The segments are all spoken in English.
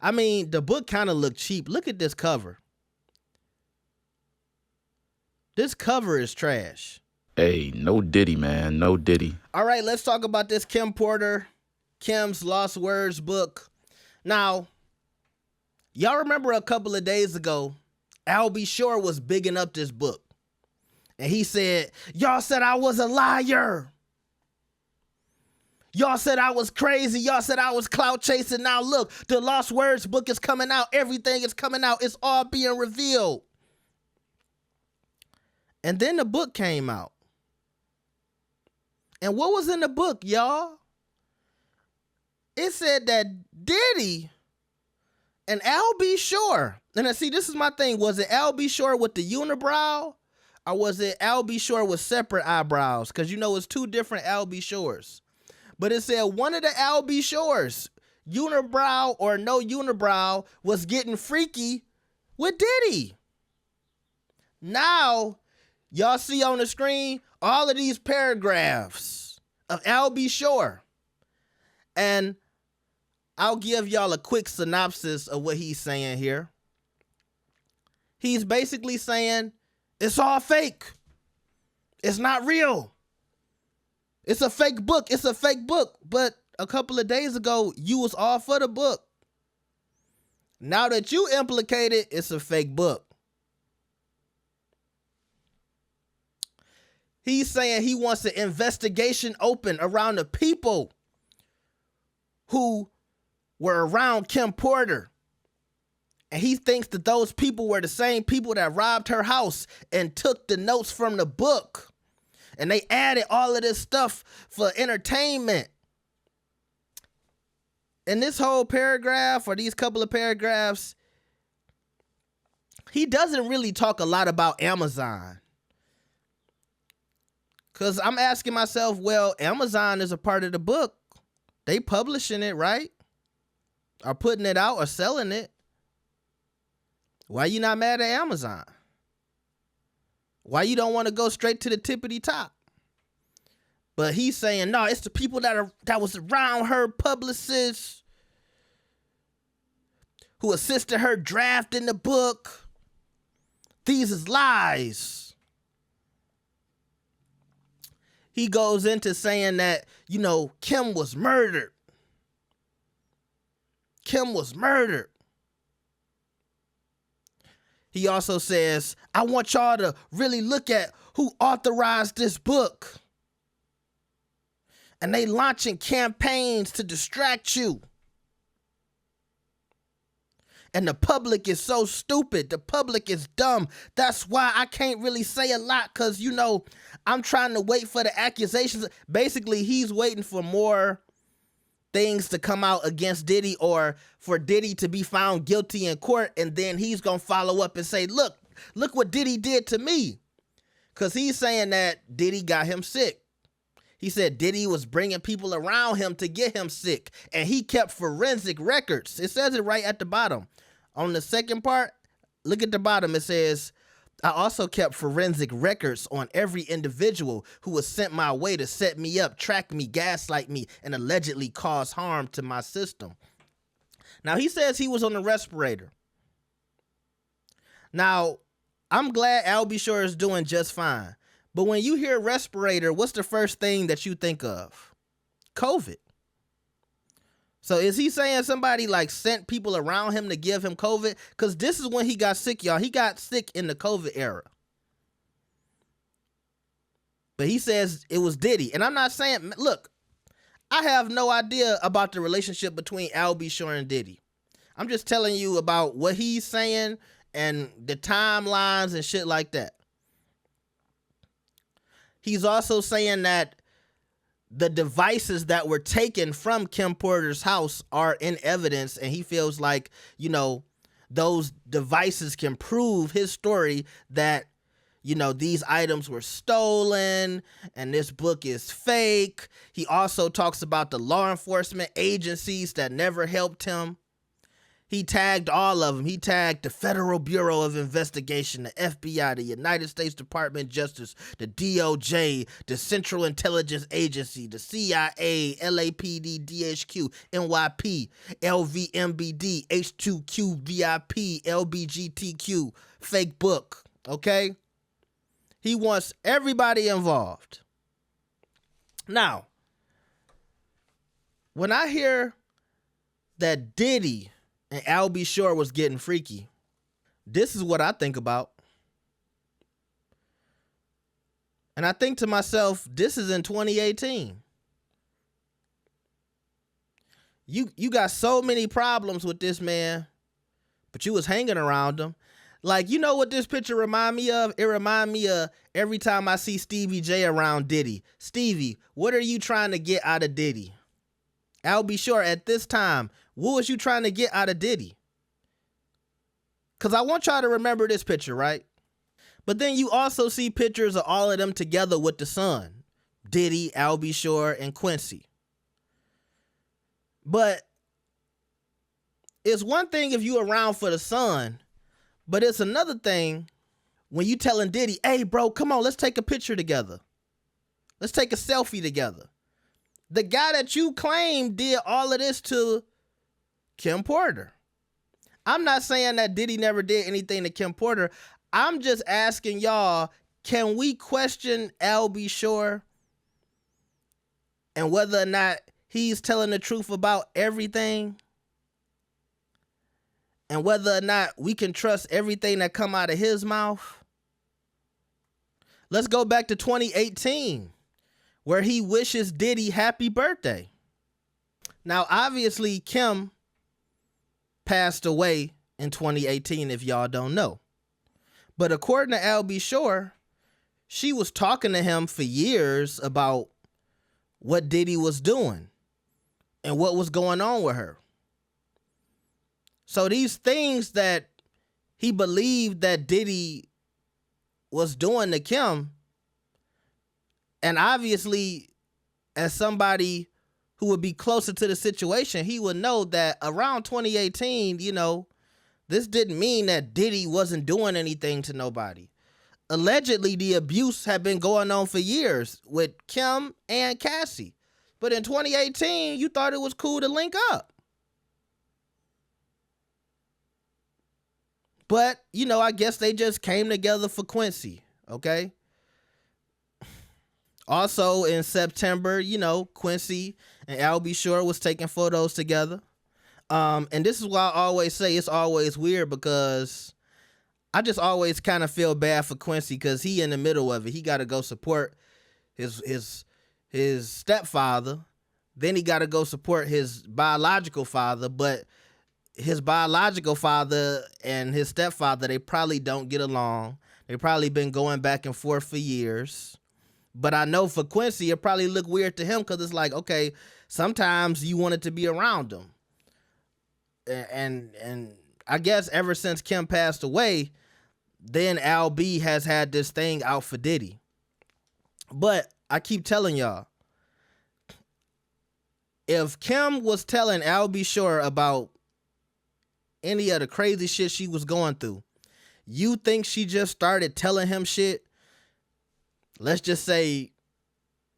I mean, the book kind of looked cheap. Look at this cover. This cover is trash. Hey, no Diddy, man. No Diddy. All right, let's talk about this Kim Porter, Kim's Lost Words book. Now, y'all remember a couple of days ago, Al B. Shore was bigging up this book. And he said, y'all said I was a liar. Y'all said I was crazy. Y'all said I was clout chasing. Now look, the Lost Words book is coming out. Everything is coming out. It's all being revealed. And then the book came out. And what was in the book, y'all? It said that Diddy and Al B. Shore, and see, this is my thing. Was it Al B. Shore with the unibrow? Or was it Al B. Shore with separate eyebrows? Because you know it's two different Al B. Shores. But it said one of the Al B. Shores, unibrow or no unibrow, was getting freaky with Diddy. Now, y'all see on the screen all of these paragraphs of Al B. Shore. And I'll give y'all a quick synopsis of what he's saying here. He's basically saying, it's all fake. It's not real. It's a fake book. It's a fake book. But a couple of days ago, you was all for the book. Now that you implicated, it's a fake book. He's saying he wants an investigation open around the people who were around Kim Porter. And he thinks that those people were the same people that robbed her house and took the notes from the book. And they added all of this stuff for entertainment. In this whole paragraph, or these couple of paragraphs, he doesn't really talk a lot about Amazon. Because I'm asking myself, well, Amazon is a part of the book. They publishing it, right? Or putting it out or selling it. Why you not mad at Amazon? Why you don't want to go straight to the tippity top? But he's saying, no, it's the people that was around her, publicists, who assisted her drafting the book. These is lies. He goes into saying that, you know, Kim was murdered. Kim was murdered. He also says, I want y'all to really look at who authorized this book. And they launching campaigns to distract you. And the public is so stupid. The public is dumb. That's why I can't really say a lot because, you know, I'm trying to wait for the accusations. Basically, he's waiting for more things to come out against Diddy or for Diddy to be found guilty in court. And then he's going to follow up and say, look what Diddy did to me. Because he's saying that Diddy got him sick. He said Diddy was bringing people around him to get him sick. And he kept forensic records. It says it right at the bottom. On the second part, look at the bottom. It says, I also kept forensic records on every individual who was sent my way to set me up, track me, gaslight me, and allegedly cause harm to my system. Now, he says he was on the respirator. Now, I'm glad Al B. Shore is doing just fine. But when you hear respirator, what's the first thing that you think of? COVID. So is he saying somebody like sent people around him to give him COVID? Because this is when he got sick, y'all. He got sick in the COVID era. But he says it was Diddy. And I'm not saying, look, I have no idea about the relationship between Al B. Shore and Diddy. I'm just telling you about what he's saying and the timelines and shit like that. He's also saying that the devices that were taken from Kim Porter's house are in evidence, and he feels like, you know, those devices can prove his story that, you know, these items were stolen and this book is fake. He also talks about the law enforcement agencies that never helped him. He tagged all of them. He tagged the Federal Bureau of Investigation, the FBI, the United States Department of Justice, the DOJ, the Central Intelligence Agency, the CIA, LAPD, DHQ, NYP, LVMBD, H2Q, VIP, LBGTQ, fake book, okay? He wants everybody involved. Now, when I hear that Diddy and Al B. Shore was getting freaky, this is what I think about. And I think to myself, this is in 2018. You got so many problems with this man, but you was hanging around him. Like, you know what this picture remind me of? It remind me of every time I see Stevie J around Diddy. Stevie, what are you trying to get out of Diddy? Al B. Shore, at this time, what was you trying to get out of Diddy? Because I want y'all to remember this picture, right? But then you also see pictures of all of them together with the son. Diddy, Al B. Shore, and Quincy. But it's one thing if you around for the son, but it's another thing when you telling Diddy, hey, bro, come on, let's take a picture together. Let's take a selfie together. The guy that you claim did all of this to Kim Porter. I'm not saying that Diddy never did anything to Kim Porter. I'm just asking y'all, can we question Al B. Shore and whether or not he's telling the truth about everything? And whether or not we can trust everything that come out of his mouth? Let's go back to 2018, where he wishes Diddy happy birthday. Now, obviously, Kim passed away in 2018, if y'all don't know. But according to Al B. Shore, she was talking to him for years about what Diddy was doing and what was going on with her. So these things that he believed that Diddy was doing to Kim, and obviously as somebody who would be closer to the situation, he would know that around 2018, this didn't mean that Diddy wasn't doing anything to nobody. Allegedly, the abuse had been going on for years with Kim and Cassie. But in 2018, you thought it was cool to link up. But, I guess they just came together for Quincy, okay? Also in September, Quincy and Al B. Shore was taking photos together. And this is why I always say it's always weird, because I just always kind of feel bad for Quincy because he in the middle of it. He got to go support his stepfather. Then he got to go support his biological father, but his biological father and his stepfather, they probably don't get along. They probably been going back and forth for years. But I know for Quincy, it probably look weird to him because it's like, okay, sometimes you wanted to be around him. And I guess ever since Kim passed away, then Al B has had this thing out for Diddy. But I keep telling y'all, if Kim was telling Al B. Shore about any of the crazy shit she was going through, you think she just started telling him shit, let's just say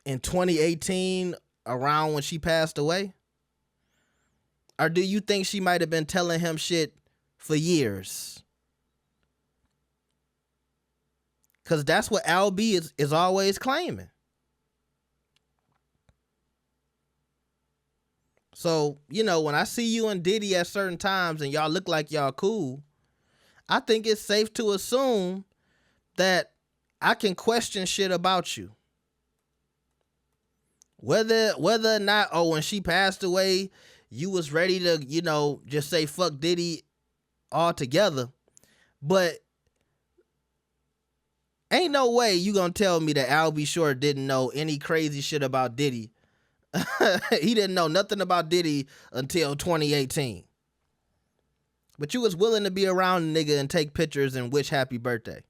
in 2018, around when she passed away? Or do you think she might have been telling him shit for years? Because that's what Al B is always claiming. So, when I see you and Diddy at certain times and y'all look like y'all cool, I think it's safe to assume that I can question shit about you. Whether or not, when she passed away, you was ready to, just say fuck Diddy altogether. But ain't no way you gonna tell me that Al B. Shore didn't know any crazy shit about Diddy. He didn't know nothing about Diddy until 2018. But you was willing to be around the nigga and take pictures and wish happy birthday.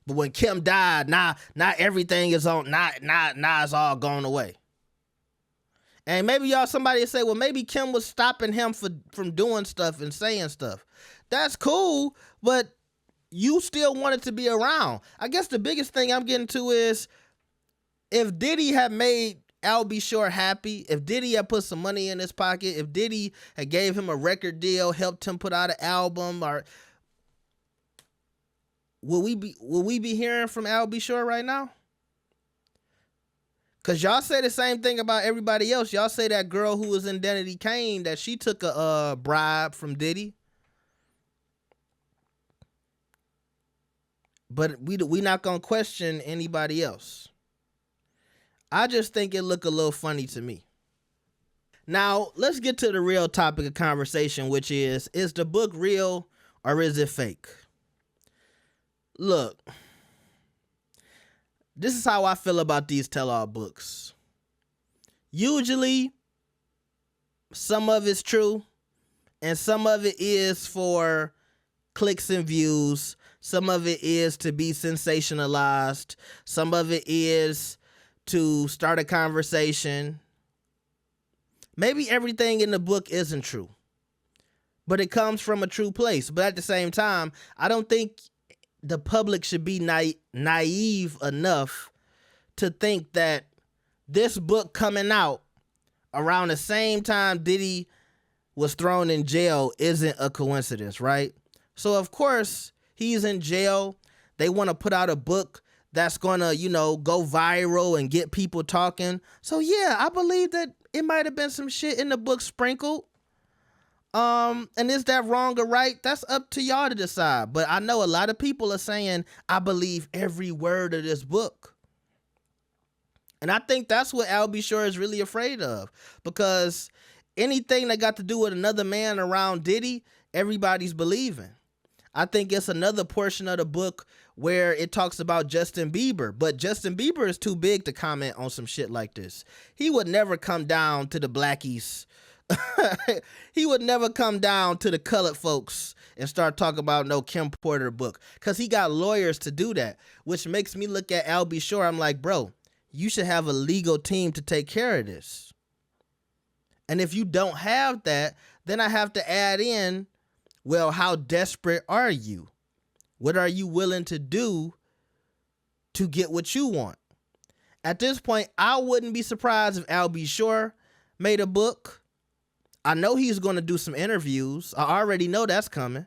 But when Kim died, now everything is on, now it's all gone away. And maybe somebody say, well, maybe Kim was stopping him from doing stuff and saying stuff. That's cool, but you still wanted to be around. I guess the biggest thing I'm getting to is if Diddy had made Al B. Shore happy, if Diddy had put some money in his pocket, if Diddy had gave him a record deal, helped him put out an album, or will we be hearing from Al B. Shore right now? Cause y'all say the same thing about everybody else. Y'all say that girl who was in Identity Kane, that she took a bribe from Diddy. But we not gonna question anybody else. I just think it look a little funny to me. Now, let's get to the real topic of conversation, which is the book real or is it fake? Look, this is how I feel about these tell-all books. Usually, some of it's true, and some of it is for clicks and views. Some of it is to be sensationalized. Some of it is to start a conversation. Maybe everything in the book isn't true, but it comes from a true place. But at the same time, I don't think the public should be naive enough to think that this book coming out around the same time Diddy was thrown in jail isn't a coincidence, right? So of course he's in jail. They want to put out a book that's going to, go viral and get people talking. So yeah, I believe that it might have been some shit in the book sprinkled. And is that wrong or right? That's up to y'all to decide. But I know a lot of people are saying, I believe every word of this book. And I think that's what Al B. Shore is really afraid of, because anything that got to do with another man around Diddy, everybody's believing. I think it's another portion of the book where it talks about Justin Bieber, but Justin Bieber is too big to comment on some shit like this. He would never come down to the blackies. He would never come down to the colored folks and start talking about no Kim Porter book, because he got lawyers to do that, which makes me look at Al B. Shore. I'm like, bro, you should have a legal team to take care of this. And if you don't have that, then I have to add in, well, how desperate are you? What are you willing to do to get what you want? At this point, I wouldn't be surprised if Al B. Shore made a book. I know he's going to do some interviews. I already know that's coming.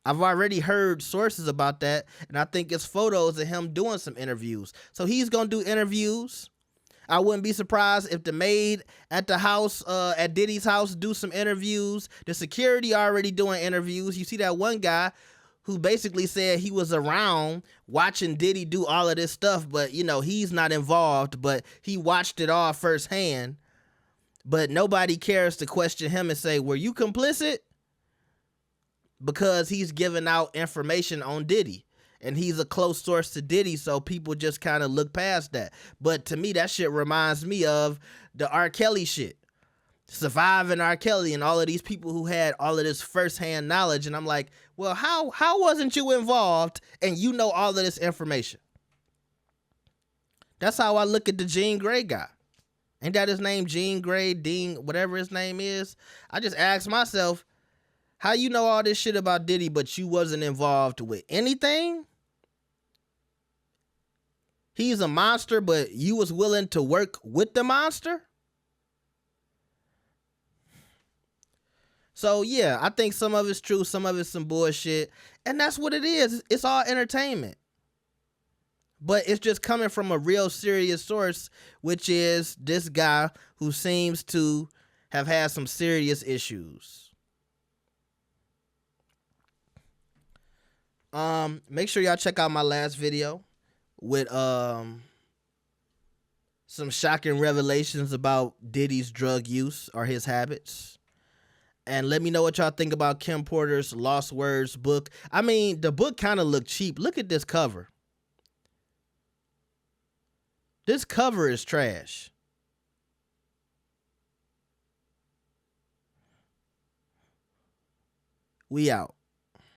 I've already heard sources about that, and I think it's photos of him doing some interviews. So he's going to do interviews. I wouldn't be surprised if the maid at the house, at Diddy's house, do some interviews. The security already doing interviews. You see that one guy who basically said he was around watching Diddy do all of this stuff, but, he's not involved, but he watched it all firsthand. But nobody cares to question him and say, were you complicit? Because he's giving out information on Diddy. And he's a close source to Diddy, so people just kind of look past that. But to me, that shit reminds me of the R. Kelly shit. Surviving R. Kelly and all of these people who had all of this firsthand knowledge. And I'm like, well, how wasn't you involved and you know all of this information? That's how I look at the Jean Grey guy. Ain't that his name? Jean Grey, Dean, whatever his name is. I just asked myself, how you know all this shit about Diddy, but you wasn't involved with anything? He's a monster, but you was willing to work with the monster? So yeah, I think some of it's true, some of it's some bullshit. And that's what it is. It's all entertainment. But it's just coming from a real serious source, which is this guy who seems to have had some serious issues. Make sure y'all check out my last video with some shocking revelations about Diddy's drug use or his habits. And let me know what y'all think about Kim Porter's Lost Words book. I mean, the book kind of looked cheap. Look at this cover. This cover is trash. We out.